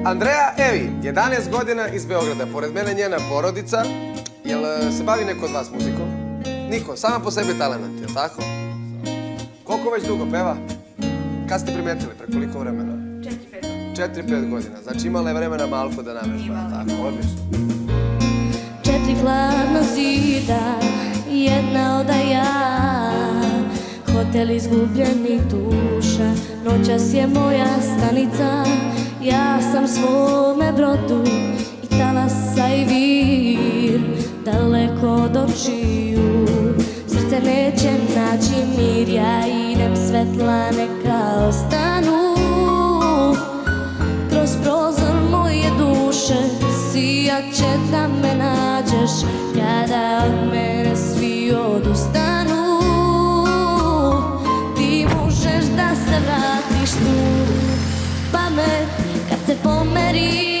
Andreja Evi, 11 godina iz Beograda. Pored mene njena porodica. Jel se bavi neko od vas muzikom? Niko, sama po sebi talent, jel tako? Koliko već dugo peva? Kad ste primetili, pre koliko vremena? 4-5 godina. Znači imala je vremena malko da navežba, tako, odlično. 4 hladna zida, jedna odaja, hotel izgubljenih duša, noćas je moja stanica. Ja sam svome brodu i talasa i vir, daleko od očiju. Srce neće naći mir, ja idem, svetla neka ostanu. Kroz prozor moje duše sijat će da me nađeš, kada od mene svi odustanu. Ti možeš da se vratiš tu, pamet kad se pomeri.